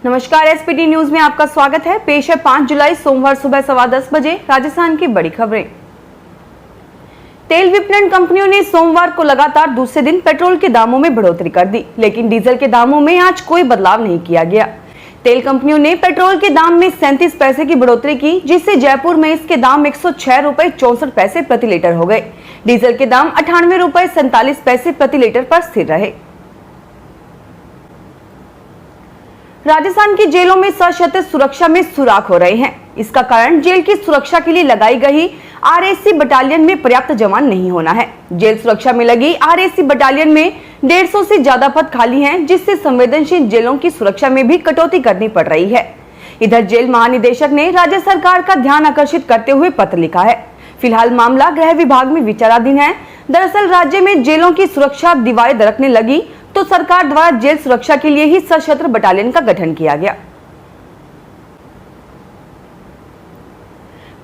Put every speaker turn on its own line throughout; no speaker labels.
नमस्कार, SPT news में आपका स्वागत है। पेश है 5 जुलाई सोमवार सुबह 10:15 बजे राजस्थान की बड़ी खबरें। तेल विपणन कंपनियों ने सोमवार को लगातार दूसरे दिन पेट्रोल के दामों में बढ़ोतरी कर दी, लेकिन डीजल के दामों में आज कोई बदलाव नहीं किया गया। तेल कंपनियों ने पेट्रोल के दाम में 37 पैसे की बढ़ोतरी की, जिससे जयपुर में इसके दाम 106 रुपए 64 पैसे प्रति लीटर हो गए। डीजल के दाम 98 रुपए 47 पैसे प्रति लीटर पर स्थिर रहे। राजस्थान की जेलों में सशस्त्र सुरक्षा में सुराख हो रहे हैं। इसका कारण जेल की सुरक्षा के लिए लगाई गई आरएसी बटालियन में पर्याप्त जवान नहीं होना है। जेल सुरक्षा में लगी आरएसी बटालियन में 150 से ज्यादा पद खाली हैं, जिससे संवेदनशील जेलों की सुरक्षा में भी कटौती करनी पड़ रही है। इधर जेल महानिदेशक ने राज्य सरकार का ध्यान आकर्षित करते हुए पत्र लिखा है। फिलहाल मामला गृह विभाग में विचाराधीन है। दरअसल राज्य में जेलों की सुरक्षा दीवारें दरकने लगी तो सरकार द्वारा जेल सुरक्षा के लिए ही सशस्त्र बटालियन का गठन किया गया।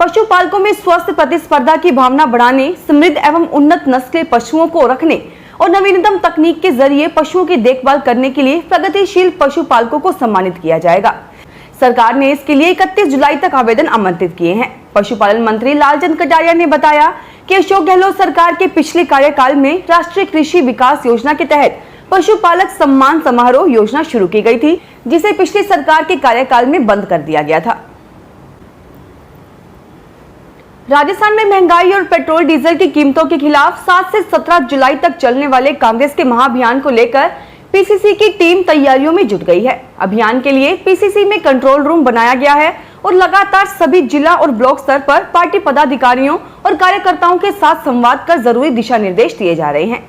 पशुपालकों में स्वस्थ प्रतिस्पर्धा की भावना बढ़ाने, समृद्ध एवं उन्नत नस्ल के पशुओं को रखने और नवीनतम तकनीक के जरिए पशुओं की देखभाल करने के लिए प्रगतिशील पशुपालकों को सम्मानित किया जाएगा। सरकार ने इसके लिए 31 जुलाई तक आवेदन आमंत्रित किए हैं। पशुपालन मंत्री लालचंद कटारिया ने बताया कि अशोक गहलोत सरकार के पिछले कार्यकाल में राष्ट्रीय कृषि विकास योजना के तहत पशुपालक सम्मान समारोह योजना शुरू की गई थी, जिसे पिछली सरकार के कार्यकाल में बंद कर दिया गया था। राजस्थान में महंगाई और पेट्रोल डीजल की कीमतों के खिलाफ 7 से 17 जुलाई तक चलने वाले कांग्रेस के महाअभियान को लेकर पीसीसी की टीम तैयारियों में जुट गई है। अभियान के लिए पीसीसी में कंट्रोल रूम बनाया गया है और लगातार सभी जिला और ब्लॉक स्तर पर पार्टी पदाधिकारियों और कार्यकर्ताओं के साथ संवाद कर जरूरी दिशा निर्देश दिए जा रहे हैं।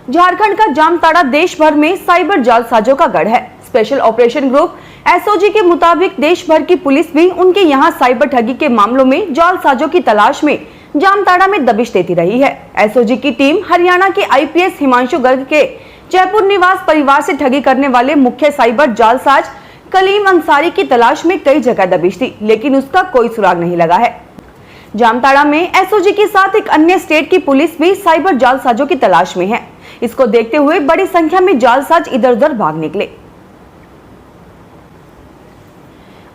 झारखंड का जामताड़ा देश भर में साइबर जालसाजों का गढ़ है। स्पेशल ऑपरेशन ग्रुप एसओजी के मुताबिक देश भर की पुलिस भी उनके यहाँ साइबर ठगी के मामलों में जालसाजों की तलाश में जामताड़ा में दबिश देती रही है। एसओजी की टीम हरियाणा के आईपीएस हिमांशु गर्ग के जयपुर निवास परिवार से ठगी करने वाले मुख्य साइबर जालसाज कलीम अंसारी की तलाश में कई जगह दबिश दी, लेकिन उसका कोई सुराग नहीं लगा है। जामताड़ा में एसओजी के साथ एक अन्य स्टेट की पुलिस भी साइबर जालसाजों की तलाश में है। इसको देखते हुए बड़ी संख्या में जालसाज इधर उधर भाग निकले।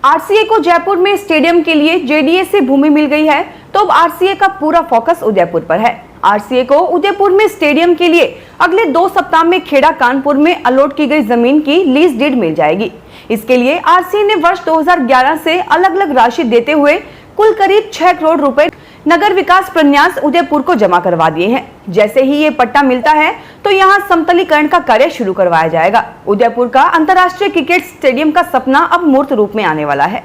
आरसीए को जयपुर में स्टेडियम के लिए जेडीए से भूमि मिल गई है, तो अब आरसीए का पूरा फोकस उदयपुर पर है। आरसीए को उदयपुर में स्टेडियम के लिए अगले 2 सप्ताह में खेड़ा कानपुर में अलॉट की गई जमीन की लीज डीड मिल जाएगी। इसके लिए आरसीए ने वर्ष 2011 से अलग अलग राशि देते हुए कुल करीब 6 करोड़ रुपए नगर विकास प्रन्यास उदयपुर को जमा करवा दिए हैं। जैसे ही ये पट्टा मिलता है तो यहाँ समतलीकरण का कार्य शुरू करवाया जाएगा। उदयपुर का अंतर्राष्ट्रीय क्रिकेट स्टेडियम का सपना अब मूर्त रूप में आने वाला है।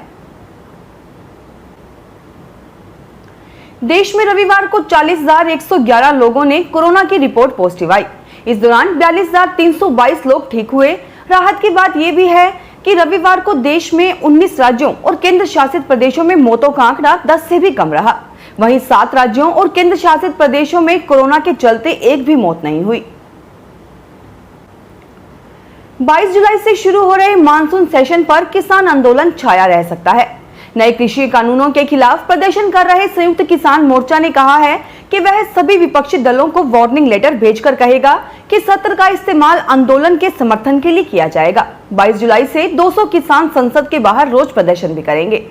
देश में रविवार को 40,111 लोगों ने कोरोना की रिपोर्ट पॉजिटिव आई। इस दौरान 42,322 लोग ठीक हुए। राहत की बात यह भी है कि रविवार को देश में 19 राज्यों और केंद्र शासित प्रदेशों में मौतों का आंकड़ा 10 से भी कम रहा। वहीं 7 राज्यों और केंद्र शासित प्रदेशों में कोरोना के चलते एक भी मौत नहीं हुई। 22 जुलाई से शुरू हो रहे मानसून सेशन पर किसान आंदोलन छाया रह सकता है। नए कृषि कानूनों के खिलाफ प्रदर्शन कर रहे संयुक्त किसान मोर्चा ने कहा है कि वह सभी विपक्षी दलों को वार्निंग लेटर भेजकर कहेगा कि सत्र का इस्तेमाल आंदोलन के समर्थन के लिए किया जाएगा। 22 जुलाई से 200 किसान संसद के बाहर रोज प्रदर्शन भी करेंगे।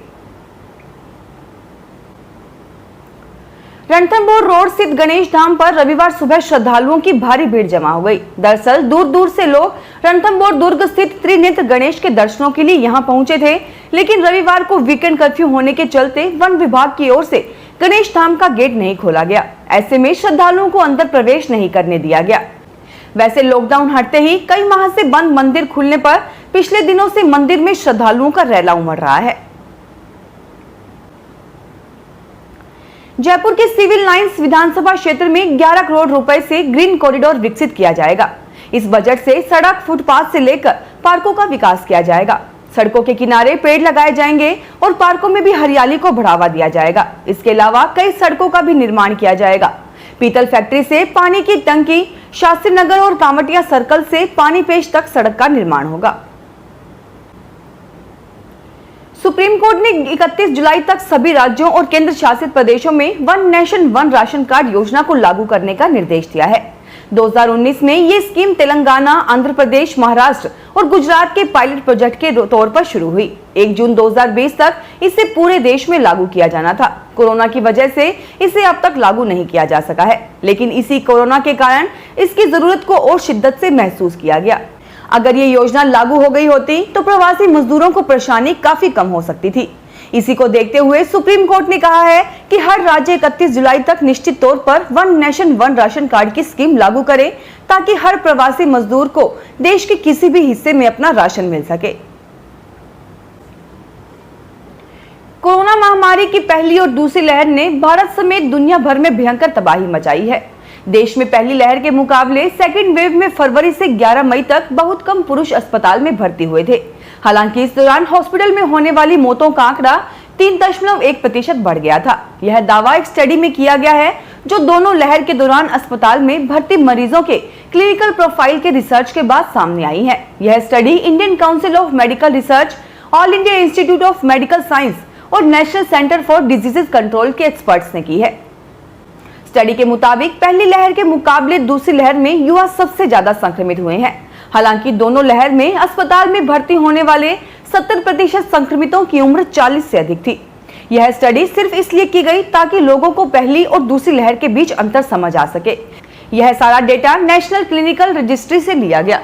रणथंभौर रोड स्थित गणेश धाम पर रविवार सुबह श्रद्धालुओं की भारी भीड़ जमा हो गई। दरअसल दूर दूर से लोग रणथंभौर दुर्ग स्थित त्रिनेत्र गणेश के दर्शनों के लिए यहां पहुंचे थे, लेकिन रविवार को वीकेंड कर्फ्यू होने के चलते वन विभाग की ओर से गणेश धाम का गेट नहीं खोला गया। ऐसे में श्रद्धालुओं को अंदर प्रवेश नहीं करने दिया गया। वैसे लॉकडाउन हटते ही कई माह से बंद मंदिर खुलने पर पिछले दिनों से मंदिर में श्रद्धालुओं का रैला उमड़ रहा है। जयपुर के सिविल लाइंस विधानसभा क्षेत्र में 11 करोड़ रुपए से ग्रीन कॉरिडोर विकसित किया जाएगा। इस बजट से सड़क, फुटपाथ से लेकर पार्कों का विकास किया जाएगा। सड़कों के किनारे पेड़ लगाए जाएंगे और पार्कों में भी हरियाली को बढ़ावा दिया जाएगा। इसके अलावा कई सड़कों का भी निर्माण किया जाएगा। पीतल फैक्ट्री से पानी की टंकी, शास्त्री नगर और कांवटिया सर्कल से पानी पेश तक सड़क का निर्माण होगा। सुप्रीम कोर्ट ने 31 जुलाई तक सभी राज्यों और केंद्र शासित प्रदेशों में one nation one ration card योजना को लागू करने का निर्देश दिया है। 2019 में ये स्कीम तेलंगाना, आंध्र प्रदेश, महाराष्ट्र और गुजरात के पायलट प्रोजेक्ट के तौर पर शुरू हुई। 1 जून 2020 तक इसे पूरे देश में लागू किया जाना था। कोरोना की वजह से इसे अब तक लागू नहीं किया जा सका है, लेकिन इसी कोरोना के कारण इसकी जरूरत को और शिद्दत से महसूस किया गया। अगर ये योजना लागू हो गई होती तो प्रवासी मजदूरों को परेशानी काफी कम हो सकती थी। इसी को देखते हुए सुप्रीम कोर्ट ने कहा है कि हर राज्य 31 जुलाई तक निश्चित तौर पर one nation one ration card की स्कीम लागू करे, ताकि हर प्रवासी मजदूर को देश के किसी भी हिस्से में अपना राशन मिल सके। कोरोना महामारी की पहली और दूसरी लहर ने भारत समेत दुनिया भर में भयंकर तबाही मचाई है। देश में पहली लहर के मुकाबले सेकेंड वेव में फरवरी से 11 मई तक बहुत कम पुरुष अस्पताल में भर्ती हुए थे। हालांकि इस दौरान हॉस्पिटल में होने वाली मौतों का आंकड़ा 3.1% बढ़ गया था। यह दावा एक स्टडी में किया गया है जो दोनों लहर के दौरान अस्पताल में भर्ती मरीजों के क्लिनिकल प्रोफाइल के रिसर्च के बाद सामने आई है। यह study Indian Council of Medical Research, All India Institute of Medical Science और National Centre for Disease Control के एक्सपर्ट्स ने की है। स्टडी के मुताबिक पहली लहर के मुकाबले दूसरी लहर में युवा सबसे ज्यादा संक्रमित हुए हैं। हालांकि दोनों लहर में अस्पताल में भर्ती होने वाले 70% संक्रमितों की उम्र 40 से अधिक थी। यह स्टडी सिर्फ इसलिए की गई ताकि लोगों को पहली और दूसरी लहर के बीच अंतर समझ आ सके। यह सारा डेटा नेशनल क्लिनिकल रजिस्ट्री से लिया गया।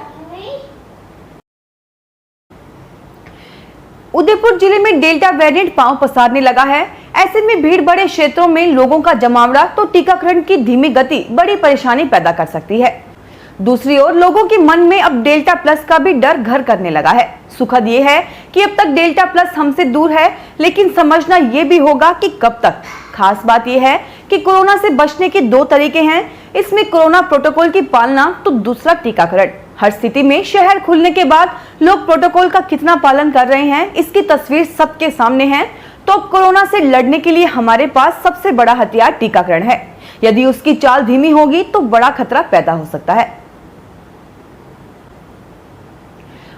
उदयपुर जिले में डेल्टा वेरिएंट पांव पसारने लगा है। ऐसे में भीड़ बड़े क्षेत्रों में लोगों का जमावड़ा तो टीकाकरण की धीमी गति बड़ी परेशानी पैदा कर सकती है। दूसरी ओर लोगों के मन में अब डेल्टा प्लस का भी डर घर करने लगा है। सुखद ये है कि अब तक डेल्टा प्लस हमसे दूर है, लेकिन समझना ये भी होगा कि कब तक। खास बात यह है कि कोरोना से बचने के 2 तरीके हैं, इसमें कोरोना प्रोटोकॉल की पालना तो दूसरा टीकाकरण। हर स्थिति में शहर खुलने के बाद लोग प्रोटोकॉल का कितना पालन कर रहे हैं, इसकी तस्वीर सबके सामने है। तो अब कोरोना से लड़ने के लिए हमारे पास सबसे बड़ा हथियार टीकाकरण है। यदि उसकी चाल धीमी होगी तो बड़ा खतरा पैदा हो सकता है।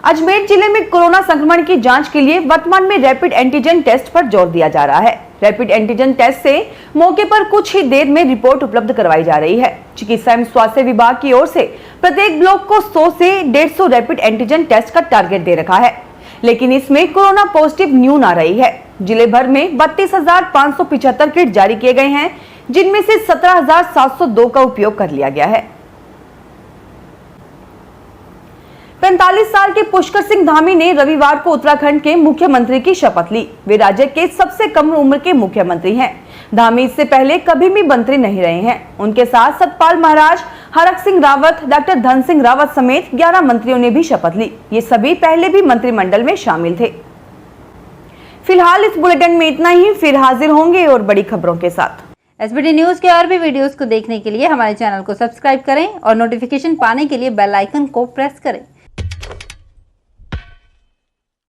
अजमेर जिले में कोरोना संक्रमण की जांच के लिए वर्तमान में रैपिड एंटीजन टेस्ट पर जोर दिया जा रहा है। रैपिड एंटीजन टेस्ट से मौके पर कुछ ही देर में रिपोर्ट उपलब्ध करवाई जा रही है। चिकित्सा एवं स्वास्थ्य विभाग की ओर से प्रत्येक ब्लॉक को 100 से 150 रैपिड एंटीजन टेस्ट का टारगेट दे रखा है, लेकिन इसमें कोरोना पॉजिटिव न्यून आ रही है। जिले भर में 32,575 किट जारी किए गए हैं, जिनमें से 17,702 का उपयोग कर लिया गया है। 45 साल के पुष्कर सिंह धामी ने रविवार को उत्तराखंड के मुख्यमंत्री की शपथ ली। वे राज्य के सबसे कम उम्र के मुख्यमंत्री हैं। धामी इससे पहले कभी भी मंत्री नहीं रहे हैं। उनके साथ सतपाल महाराज, हरक सिंह रावत, डॉक्टर धन सिंह रावत समेत 11 मंत्रियों ने भी शपथ ली। ये सभी पहले भी मंत्रिमंडल में शामिल थे। फिलहाल इस बुलेटिन में इतना ही। फिर हाजिर होंगे और बड़ी खबरों के साथ।
एसबीटी न्यूज के और भी वीडियोस को देखने के लिए हमारे चैनल को सब्सक्राइब करें और नोटिफिकेशन पाने के लिए बेल आइकन को प्रेस करें।